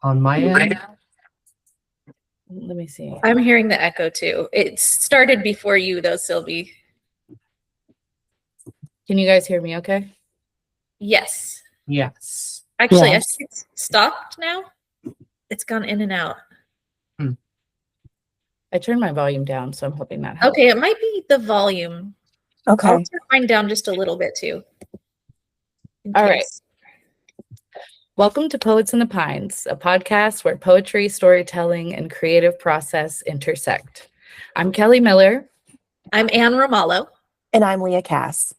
on my end. Let me see. I'm hearing the echo too. It started before you though, Sylvie. Can you guys hear me okay? Yes. Yes. Actually, Yes. I think it's stopped now. It's gone in and out. I turned my volume down, so I'm hoping that helps. Okay, it might be the volume. Okay. I'll turn mine down just a little bit too. All right. Welcome to Poets in the Pines, a podcast where poetry, storytelling, and creative process intersect. I'm Kelly Miller. I'm Anne Romalo. And I'm Leah Cass.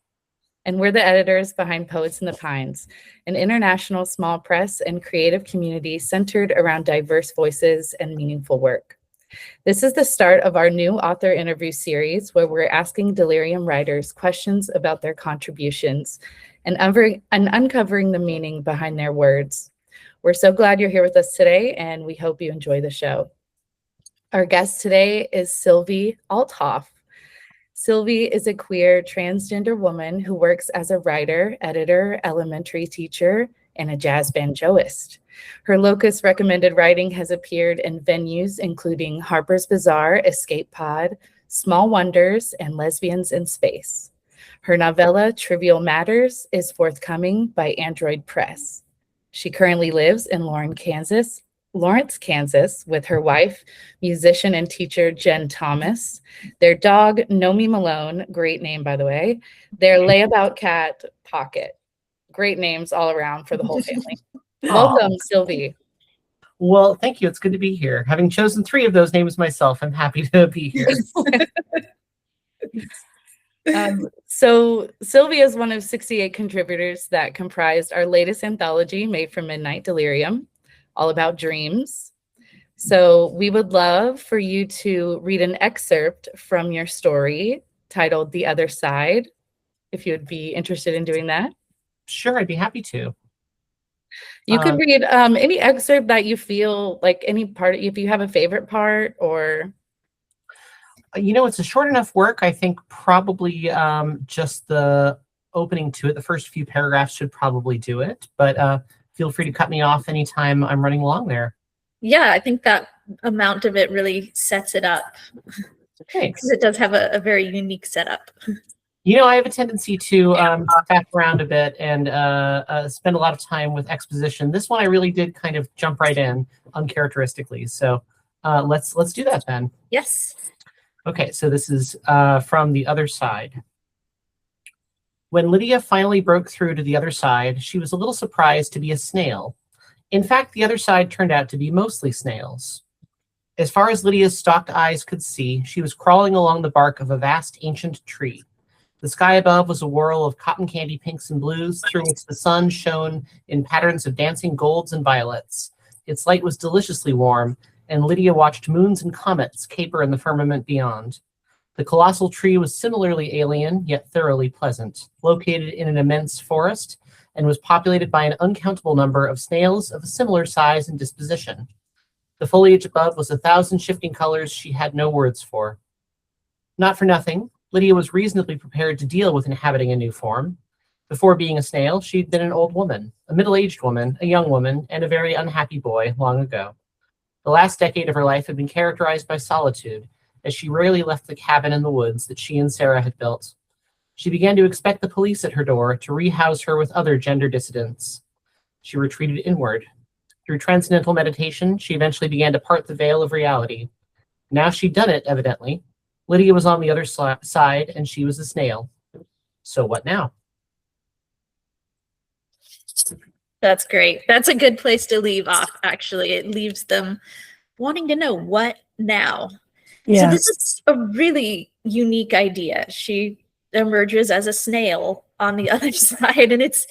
And we're the editors behind Poets in the Pines, an international small press and creative community centered around diverse voices and meaningful work. This is the start of our new author interview series where we're asking Delirium writers questions about their contributions and uncovering the meaning behind their words. We're so glad you're here with us today, and we hope you enjoy the show. Our guest today is Sylvie Althoff. Sylvie is a queer transgender woman who works as a writer, editor, elementary teacher, and a jazz banjoist. Her locus recommended writing has appeared in venues including Harper's Bazaar, Escape Pod, Small Wonders, and Lesbians in Space. Her novella, Trivial Matters, is forthcoming by Android Press. She currently lives in Lawrence, Kansas, with her wife, musician and teacher Jen Thomas, their dog, Nomi Malone, great name, by the way, their layabout cat, Pocket. Great names all around for the whole family. Welcome, Sylvie. Well, thank you. It's good to be here. Having chosen 3 of those names myself, I'm happy to be here. So Sylvie is one of 68 contributors that comprised our latest anthology, Made from Midnight, Delirium, all about dreams. So we would love for you to read an excerpt from your story titled The Other Side, if you would be interested in doing that. Sure, I'd be happy to. You could read any excerpt that you feel like any part, if you have a favorite part or... It's a short enough work. I think probably just the opening to it, the first few paragraphs should probably do it. But feel free to cut me off anytime I'm running along there. Yeah, I think that amount of it really sets it up. Thanks. Because it does have a very unique setup. I have a tendency to back around a bit and spend a lot of time with exposition. This one I really did kind of jump right in uncharacteristically. So let's do that then. Yes. Okay, so this is from The Other Side. When Lydia finally broke through to the other side, she was a little surprised to be a snail. In fact, the other side turned out to be mostly snails. As far as Lydia's stalked eyes could see, she was crawling along the bark of a vast ancient tree. The sky above was a whirl of cotton candy pinks and blues through which the sun shone in patterns of dancing golds and violets. Its light was deliciously warm, and Lydia watched moons and comets caper in the firmament beyond. The colossal tree was similarly alien, yet thoroughly pleasant, located in an immense forest, and was populated by an uncountable number of snails of a similar size and disposition. The foliage above was 1,000 shifting colors she had no words for. Not for nothing, Lydia was reasonably prepared to deal with inhabiting a new form. Before being a snail, she'd been an old woman, a middle-aged woman, a young woman, and a very unhappy boy long ago. The last decade of her life had been characterized by solitude, as she rarely left the cabin in the woods that she and Sarah had built. She began to expect the police at her door to rehouse her with other gender dissidents. She retreated inward. Through transcendental meditation, she eventually began to part the veil of reality. Now she'd done it, evidently. Lydia was on the other side, and she was a snail. So what now? That's great. That's a good place to leave off, actually. It leaves them wanting to know what now. Yeah. So this is a really unique idea. She emerges as a snail on the other side, and it's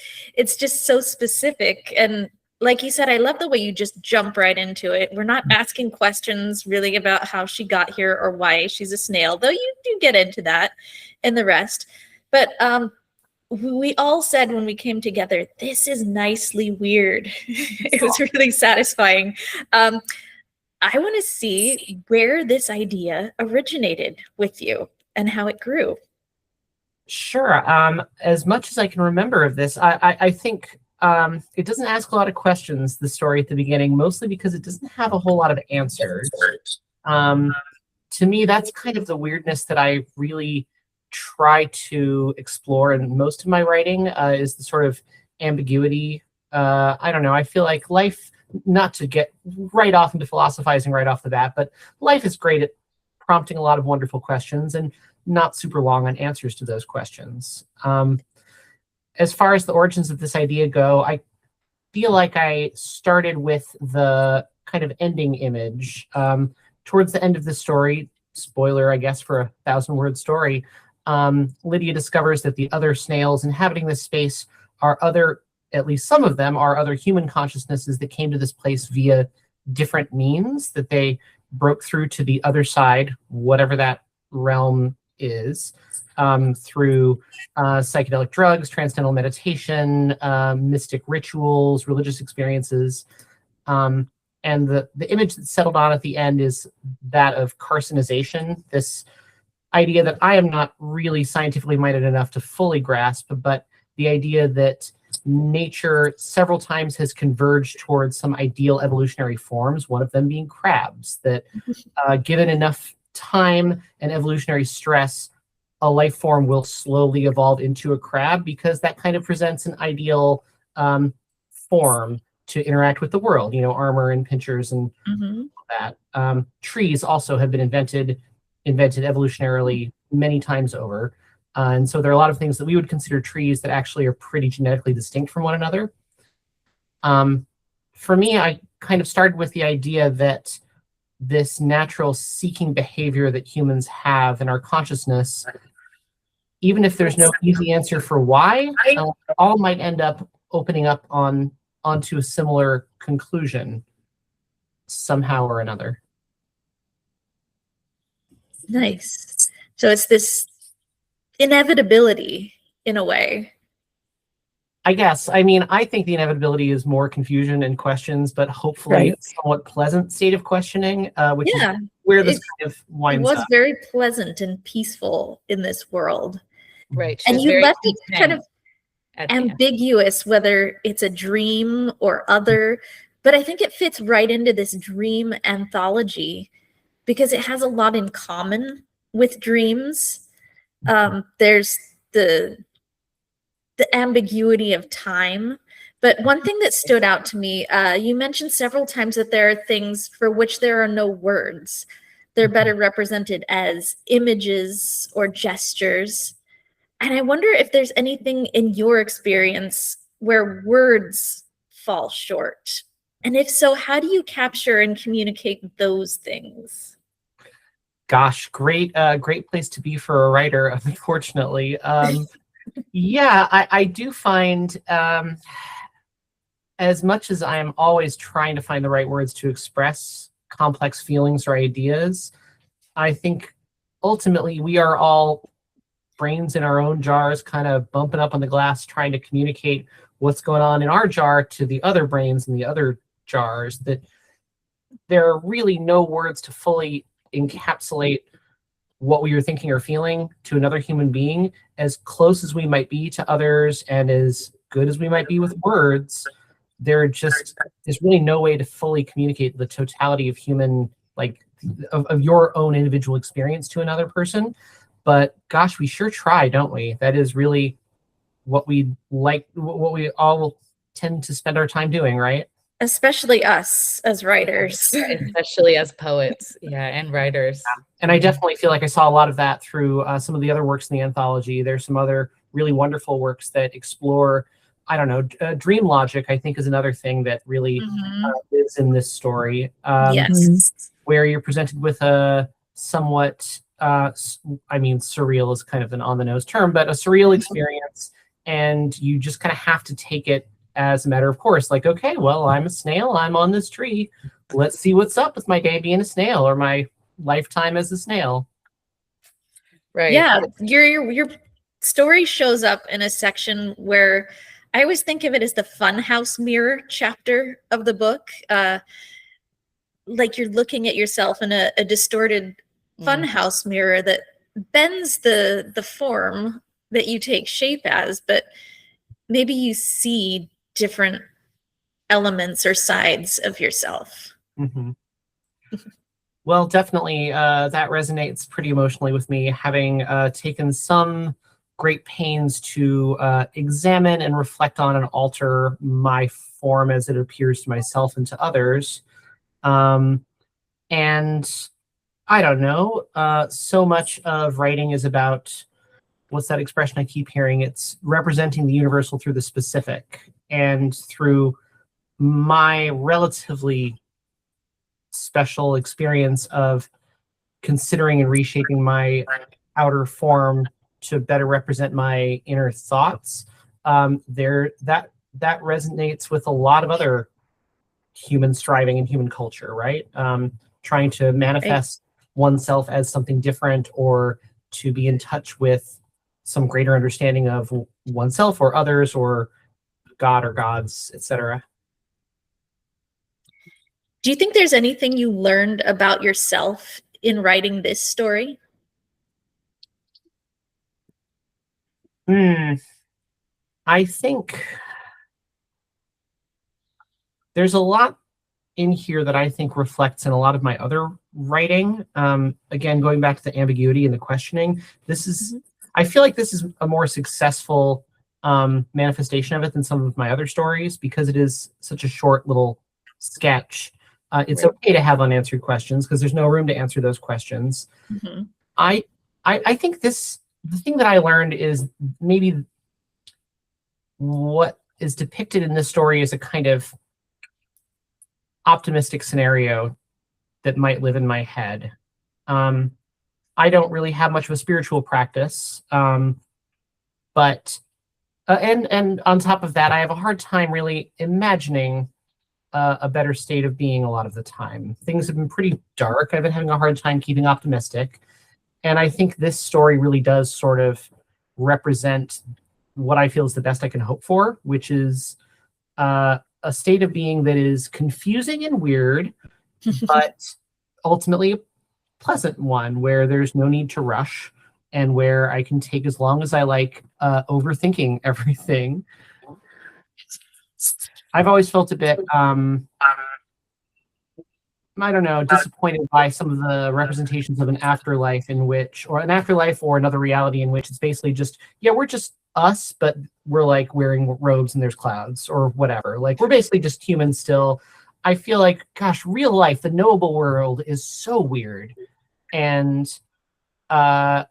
just so specific. And like you said, I love the way you just jump right into it. We're not asking questions really about how she got here or why she's a snail, though you do get into that and the rest. But we all said when we came together, this is nicely weird. It was really satisfying. I want to see where this idea originated with you and how it grew. Sure. As much as I can remember of this, I think it doesn't ask a lot of questions, the story at the beginning, mostly because it doesn't have a whole lot of answers. To me, that's kind of the weirdness that I really try to explore in most of my writing, is the sort of ambiguity. I don't know. I feel like life, not to get right off into philosophizing right off the bat, but life is great at prompting a lot of wonderful questions and not super long on answers to those questions. As far as the origins of this idea go, I feel like I started with the kind of ending image. Towards the end of the story, spoiler, I guess, for a 1,000-word story, Lydia discovers that the other snails inhabiting this space are other, at least some of them, are other human consciousnesses that came to this place via different means, that they broke through to the other side, whatever that realm is, through psychedelic drugs, transcendental meditation, mystic rituals, religious experiences. And the image that settled on at the end is that of carcinization, this idea that I am not really scientifically minded enough to fully grasp, but the idea that nature several times has converged towards some ideal evolutionary forms, one of them being crabs, that given enough time and evolutionary stress, a life form will slowly evolve into a crab because that kind of presents an ideal form to interact with the world, armor and pinchers and that. Trees also have been invented evolutionarily many times over. And so there are a lot of things that we would consider trees that actually are pretty genetically distinct from one another. For me, I kind of started with the idea that this natural seeking behavior that humans have in our consciousness, even if there's no easy answer for why, all might end up opening up onto a similar conclusion somehow or another. Nice. So it's this inevitability in a way. I guess. I mean, I think the inevitability is more confusion and questions, but hopefully a somewhat pleasant state of questioning, which is where this kind of winds up. It was very pleasant and peaceful in this world. Right. And you left it kind of ambiguous whether it's a dream or other, but I think it fits right into this dream anthology because it has a lot in common with dreams. There's the ambiguity of time, but one thing that stood out to me, you mentioned several times that there are things for which there are no words. They're better represented as images or gestures. And I wonder if there's anything in your experience where words fall short. And if so, how do you capture and communicate those things? Gosh, great place to be for a writer, unfortunately. Yeah, I do find, as much as I'm always trying to find the right words to express complex feelings or ideas, I think ultimately we are all brains in our own jars, kind of bumping up on the glass, trying to communicate what's going on in our jar to the other brains in the other jars, that there are really no words to fully encapsulate what we were thinking or feeling to another human being, as close as we might be to others and as good as we might be with words. There's really no way to fully communicate the totality of human, of your own individual experience to another person. But gosh, we sure try, don't we? That is really what we like, what we all tend to spend our time doing, right? Especially us as writers. Especially as poets, and writers. And I definitely feel like I saw a lot of that through some of the other works in the anthology. There's some other really wonderful works that explore, I don't know, dream logic, I think, is another thing that really lives in this story. Yes. Where you're presented with a somewhat, surreal is kind of an on-the-nose term, but a surreal experience, and you just kind of have to take it as a matter of course. Like, okay, well, I'm a snail, I'm on this tree. Let's see what's up with my day being a snail or my lifetime as a snail. Right. Yeah, your story shows up in a section where I always think of it as the funhouse mirror chapter of the book. Like you're looking at yourself in a distorted funhouse mirror that bends the form that you take shape as, but maybe you see different elements or sides of yourself. Mhm. Well, definitely, that resonates pretty emotionally with me, having taken some great pains to examine and reflect on and alter my form as it appears to myself and to others. And I don't know, so much of writing is about, what's that expression I keep hearing? It's representing the universal through the specific. And through my relatively special experience of considering and reshaping my outer form to better represent my inner thoughts, that resonates with a lot of other human striving and human culture, right? Trying to manifest oneself as something different, or to be in touch with some greater understanding of oneself or others or God or gods, etc. Do you think there's anything you learned about yourself in writing this story? I think there's a lot in here that I think reflects in a lot of my other writing. Again, going back to the ambiguity and the questioning, this is, I feel like this is a more successful manifestation of it than some of my other stories, because it is such a short little sketch. It's okay to have unanswered questions because there's no room to answer those questions. I think the thing that I learned is maybe what is depicted in this story is a kind of optimistic scenario that might live in my head. I don't really have much of a spiritual practice, but and on top of that, I have a hard time really imagining a better state of being a lot of the time. Things have been pretty dark. I've been having a hard time keeping optimistic, and I think this story really does sort of represent what I feel is the best I can hope for, which is a state of being that is confusing and weird, but ultimately a pleasant one, where there's no need to rush and where I can take as long as I like overthinking everything. I've always felt a bit, I don't know, disappointed by some of the representations of an afterlife in which, or an afterlife or another reality in which it's basically just, yeah, we're just us, but we're like wearing robes and there's clouds or whatever. Like, we're basically just humans still. I feel like, gosh, real life, the knowable world is so weird. And damn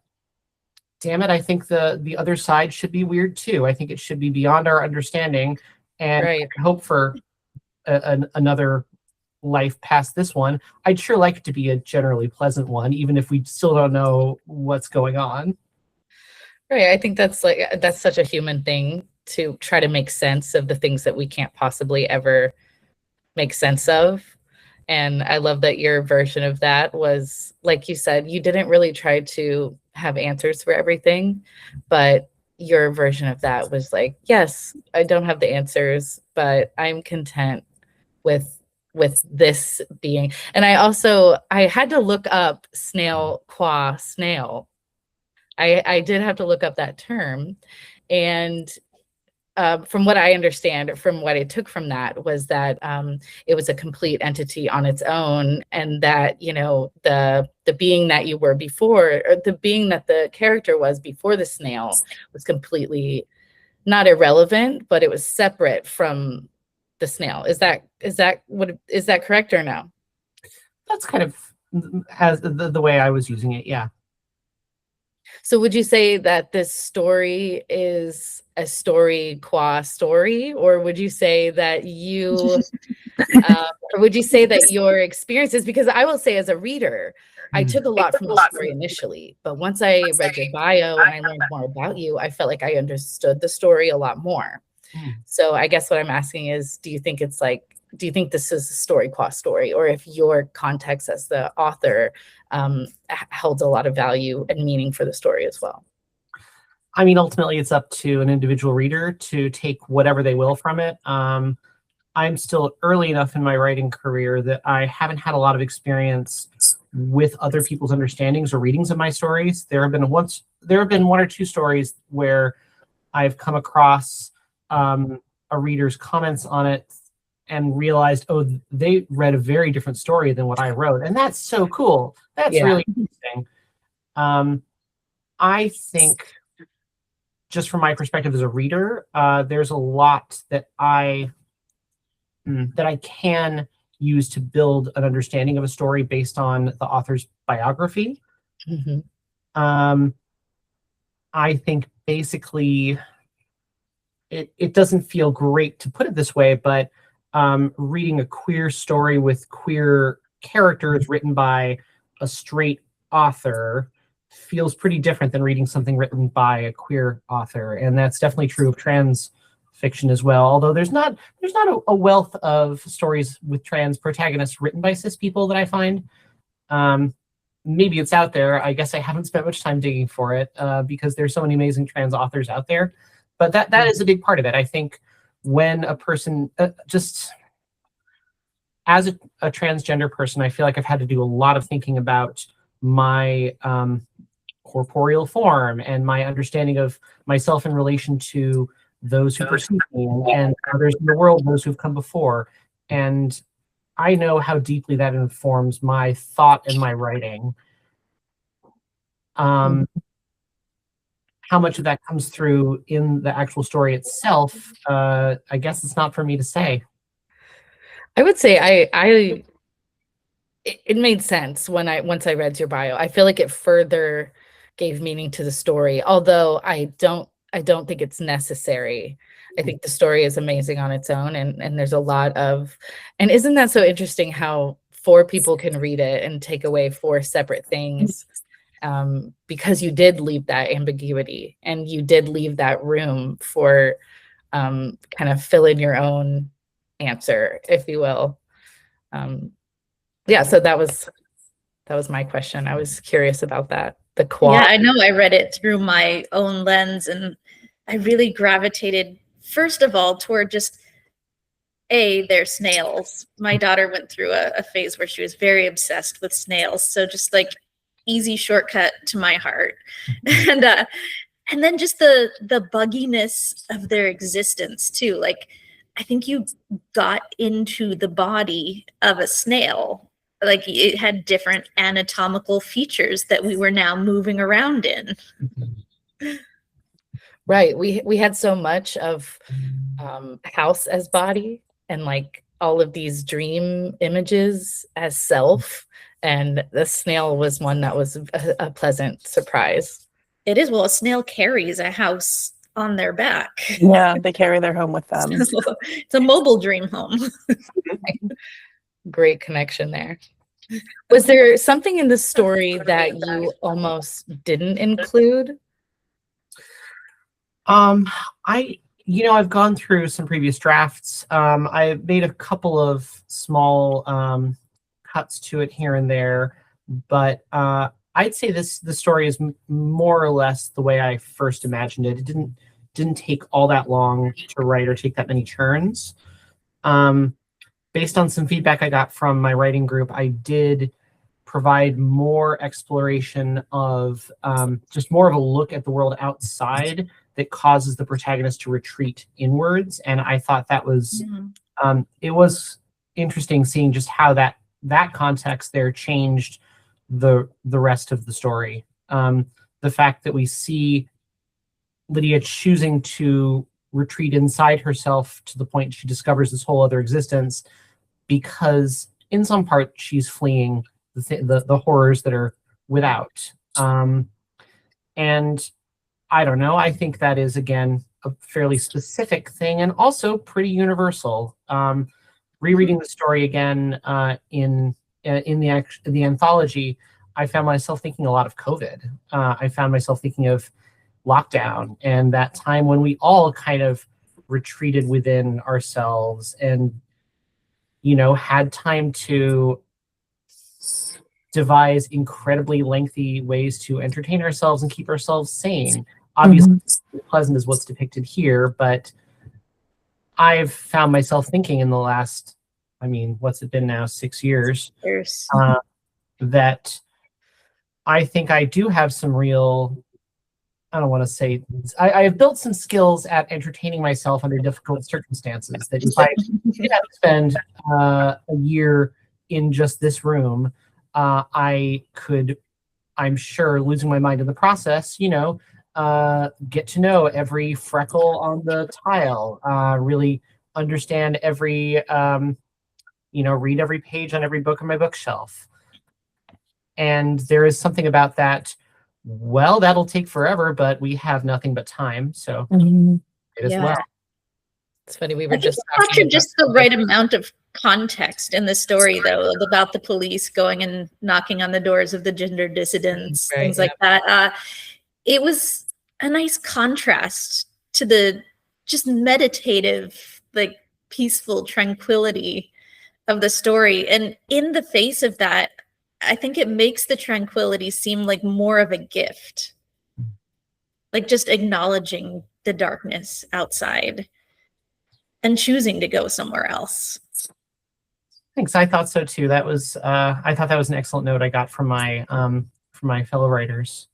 it, I think the other side should be weird too. I think it should be beyond our understanding, and I hope for another life past this one. I'd sure like it to be a generally pleasant one, even if we still don't know what's going on. Right. I think that's such a human thing, to try to make sense of the things that we can't possibly ever make sense of. And I love that your version of that was, like you said, you didn't really try to have answers for everything, but your version of that was like, yes, I don't have the answers, but I'm content with this being. And I had to look up snail qua snail. I did have to look up that term. And from what I understand, from what I took from that, was that it was a complete entity on its own, and that, you know, the being that you were before, or the being that the character was before the snail, was completely not irrelevant, but it was separate from the snail. Is that correct or no? That's kind of as the way I was using it, yeah. So would you say that this story is a story qua story, or would you say that or would you say that your experiences, because I will say as a reader, I took a lot from the story initially, but once I read your bio and I learned more about you, I felt like I understood the story a lot more. So I guess what I'm asking is, do you think this is a story qua story, or if your context as the author held a lot of value and meaning for the story as well? I mean, ultimately, it's up to an individual reader to take whatever they will from it. I'm still early enough in my writing career that I haven't had a lot of experience with other people's understandings or readings of my stories. There have been one or two stories where I've come across a reader's comments on it and realized, oh, they read a very different story than what I wrote. And that's so cool. That's really interesting. I think, just from my perspective as a reader, there's a lot that I can use to build an understanding of a story based on the author's biography. I think basically it doesn't feel great to put it this way, but reading a queer story with queer characters written by a straight author feels pretty different than reading something written by a queer author. And that's definitely true of trans fiction as well. Although there's not a wealth of stories with trans protagonists written by cis people that I find. Maybe it's out there. I guess I haven't spent much time digging for it because there's so many amazing trans authors out there. But that is a big part of it. I think when a person, just as a transgender person, I feel like I've had to do a lot of thinking about my corporeal form and my understanding of myself in relation to those who perceive me and others in the world, those who've come before. And I know how deeply that informs my thought and my writing. How much of that comes through in the actual story itself, I guess it's not for me to say. I would say it made sense once I read your bio. I feel like it further gave meaning to the story, although I don't think it's necessary. I think the story is amazing on its own, and there's a lot of, and isn't that so interesting how 4 people can read it and take away 4 separate things, because you did leave that ambiguity and you did leave that room for kind of fill in your own answer, if you will. Yeah, so that was my question. I was curious about that. Yeah, I know I read it through my own lens, and I really gravitated, first of all, toward just, they're snails. My daughter went through a phase where she was very obsessed with snails. So just like easy shortcut to my heart. And then just the bugginess of their existence too. Like, I think you got into the body of a snail. Like, it had different anatomical features that we were now moving around in. Right. We had so much of house as body, and like all of these dream images as self. And the snail was one that was a pleasant surprise. It is. Well, a snail carries a house on their back. Yeah, they carry their home with them. It's a mobile dream home. Great connection there. Was there something in the story that you almost didn't include? I've gone through some previous drafts. I made a couple of small cuts to it here and there, but I'd say the story is more or less the way I first imagined it. It didn't take all that long to write or take that many turns. Based on some feedback I got from my writing group, I did provide more exploration of just more of a look at the world outside that causes the protagonist to retreat inwards. And I thought that was, it was interesting seeing just how that context there changed the rest of the story. The fact that we see Lydia choosing to retreat inside herself to the point she discovers this whole other existence, because in some part she's fleeing the horrors that are without. And I don't know, I think that is, again, a fairly specific thing and also pretty universal. Rereading the story again in the anthology, I found myself thinking a lot of COVID. I found myself thinking of lockdown and that time when we all kind of retreated within ourselves and, had time to devise incredibly lengthy ways to entertain ourselves and keep ourselves sane. Obviously, pleasant is what's depicted here, but I've found myself thinking in the last, what's it been now, 6 years, that I think I do have some real I don't want to say, I have built some skills at entertaining myself under difficult circumstances that if I did have to spend a year in just this room, I could, I'm sure, losing my mind in the process, get to know every freckle on the tile, really understand every, read every page on every book on my bookshelf. And there is something about that. Well, that'll take forever, but we have nothing but time, so it as Yeah. well. It's funny. We I were think just you talking captured about just the right amount of context in the story, though, about the police going and knocking on the doors of the gender dissidents, Right, things like that. It was a nice contrast to the just meditative, like peaceful tranquility of the story. And in the face of that, I think it makes the tranquility seem like more of a gift, like just acknowledging the darkness outside and choosing to go somewhere else. Thanks. I thought so too. That was I thought that was an excellent note I got from my fellow writers.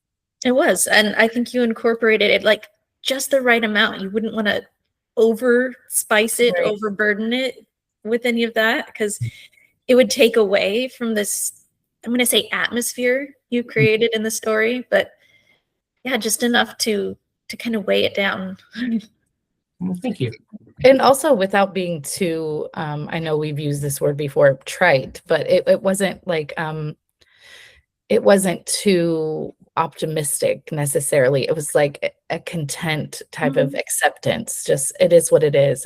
It was, and I think you incorporated it like just the right amount. You wouldn't want to over spice it, Right. overburden it with any of that, because it would take away from this, I'm going to say, atmosphere you created in the story. But yeah, just enough to kind of weigh it down. Thank you. And also without being too, I know we've used this word before, trite, but it wasn't like, it wasn't too optimistic necessarily. It was like a content type of acceptance. Just, it is what it is.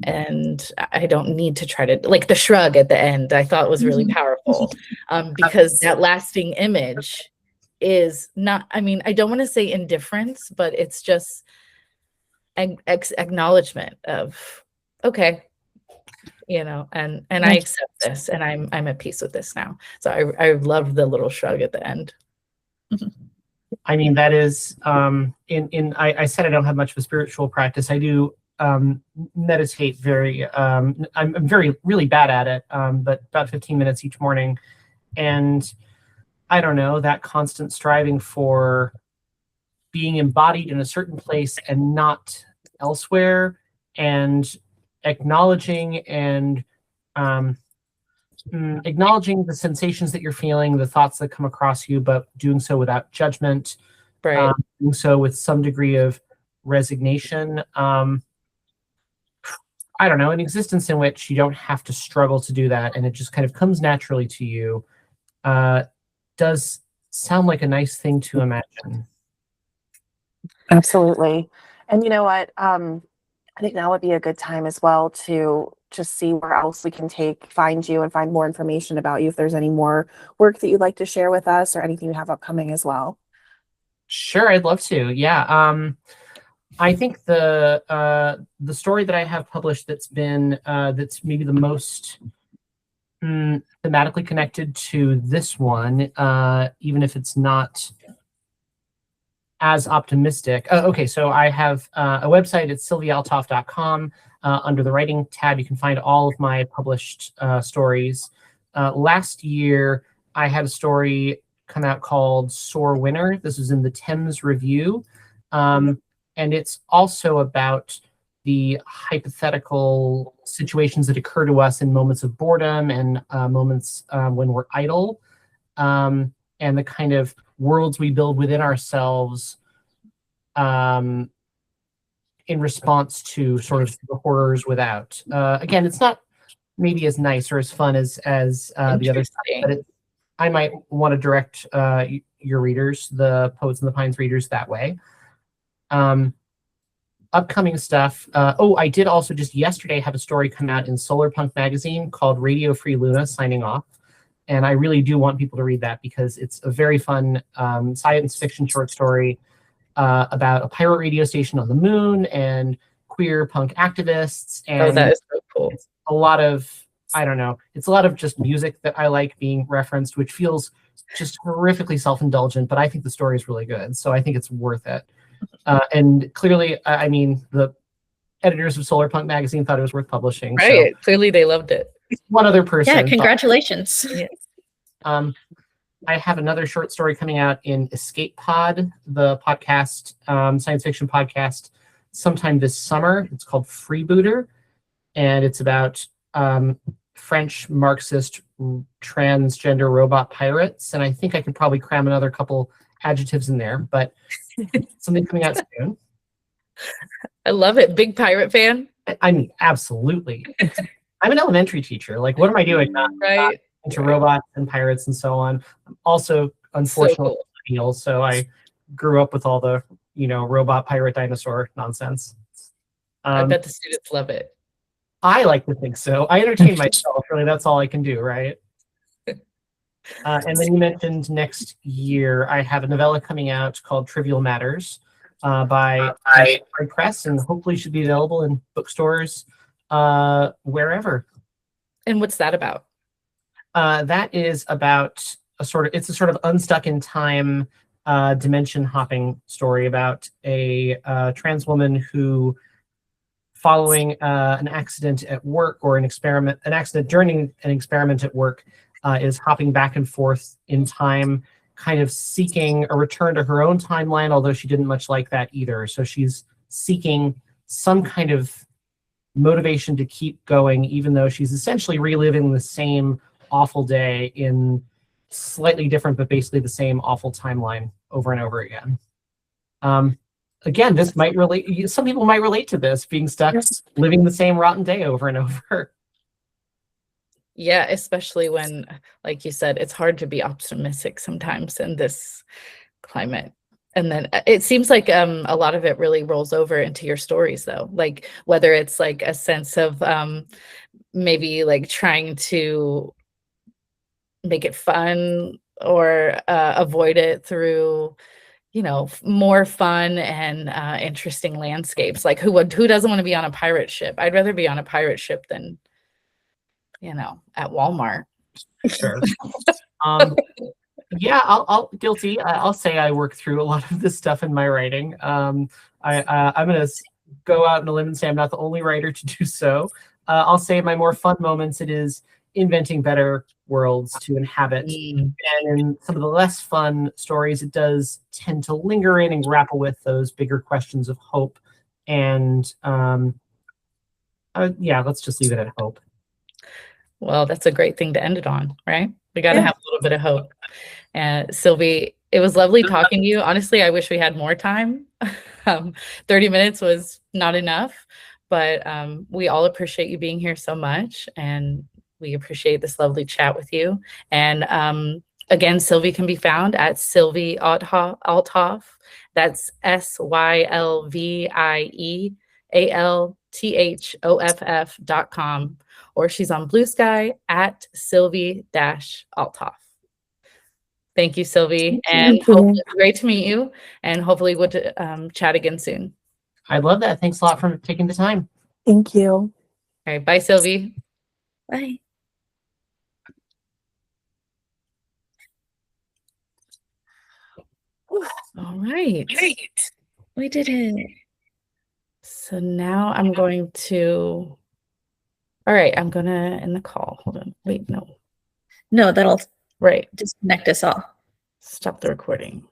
And I don't need to try to, like the shrug at the end, I thought was really powerful, because that lasting image is not, I mean, I don't want to say indifference, but it's just acknowledgement of, okay, and I accept this, and I'm at peace with this now. So I love the little shrug at the end. I mean, that is I said I don't have much of a spiritual practice. I do meditate very I'm very really bad at it, but about 15 minutes each morning. And I don't know, that constant striving for being embodied in a certain place and not elsewhere, and acknowledging acknowledging the sensations that you're feeling, the thoughts that come across you, but doing so without judgment, Right. doing so with some degree of resignation. I don't know, an existence in which you don't have to struggle to do that, and it just kind of comes naturally to you, does sound like a nice thing to imagine. Absolutely. And you know what? I think now would be a good time as well to just see where else we can find you and find more information about you. If there's any more work that you'd like to share with us or anything you have upcoming as well. Sure, I'd love to. Yeah. I think the story that I have published that's been that's maybe the most thematically connected to this one, even if it's not as optimistic. Okay, so I have a website. It's sylviaaltoff.com. Under the writing tab, you can find all of my published stories. Last year, I had a story come out called Sore Winner. This was in the Thames Review. And it's also about the hypothetical situations that occur to us in moments of boredom and moments when we're idle, and the kind of worlds we build within ourselves in response to sort of the horrors without. Again, it's not maybe as nice or as fun as the other side, but I might want to direct your readers, the Poets and the Pines readers, that way. Upcoming stuff. I did also just yesterday have a story come out in Solar Punk magazine called Radio Free Luna Signing Off. And I really do want people to read that because it's a very fun science fiction short story about a pirate radio station on the moon and queer punk activists. And that is so cool. It's a lot of, I don't know, it's a lot of just music that I like being referenced, which feels just horrifically self-indulgent, but I think the story is really good. So I think it's worth it. And clearly, I mean, the editors of Solar Punk magazine thought it was worth publishing. Right. So clearly they loved it. one other person. Yeah, congratulations. I have another short story coming out in Escape Pod, the podcast, science fiction podcast, sometime this summer. It's called Freebooter, and it's about French Marxist transgender robot pirates. And I think I could probably cram another couple adjectives in there, but something coming out soon. I love it. Big pirate fan, I mean, absolutely. I'm an elementary teacher. Like, what am I doing? Not right? into robots and pirates and so on. I'm also, unfortunately, cool. millennial, so I grew up with all the, robot, pirate, dinosaur nonsense. I bet the students love it. I like to think so. I entertain myself. Really, that's all I can do, right? And then you mentioned next year, I have a novella coming out called Trivial Matters by Press, and hopefully should be available in bookstores wherever. And what's that about? That is about it's a sort of unstuck in time dimension hopping story about a trans woman who, following an accident at work or an accident during an experiment at work, is hopping back and forth in time, kind of seeking a return to her own timeline, although she didn't much like that either. So she's seeking some kind of motivation to keep going, even though she's essentially reliving the same awful day in slightly different, but basically the same awful timeline over and over again. Again, this might relate. Some people might relate to this, being stuck living the same rotten day over and over. Yeah, especially when, like you said, it's hard to be optimistic sometimes in this climate. And then it seems like a lot of it really rolls over into your stories, though. Like whether it's like a sense of maybe like trying to make it fun or avoid it through, more fun and interesting landscapes. Like who doesn't want to be on a pirate ship? I'd rather be on a pirate ship than, at Walmart. Sure. Yeah, I'll guilty. I'll say I work through a lot of this stuff in my writing. I'm gonna go out on a limb and say I'm not the only writer to do so. I'll say my more fun moments, it is inventing better worlds to inhabit. And in some of the less fun stories, it does tend to linger in and grapple with those bigger questions of hope. And let's just leave it at hope. Well, that's a great thing to end it on, right? We got to have a little bit of hope. And Sylvie, it was lovely talking to you. Honestly, I wish we had more time. 30 minutes was not enough, but we all appreciate you being here so much. And we appreciate this lovely chat with you. And again, Sylvie can be found at Sylvie Althoff. That's SylvieAlthoff.com. Or she's on Blue Sky at Sylvie-Althoff. Thank you, Sylvie. And hopefully, great to meet you. And hopefully we'll chat again soon. I love that. Thanks a lot for taking the time. Thank you. All right. Bye, Sylvie. Bye. All right. Great. We did it. So now I'm going to... All right, I'm going to end the call. Hold on. Wait, no. No, that'll Right. disconnect us all. Stop the recording.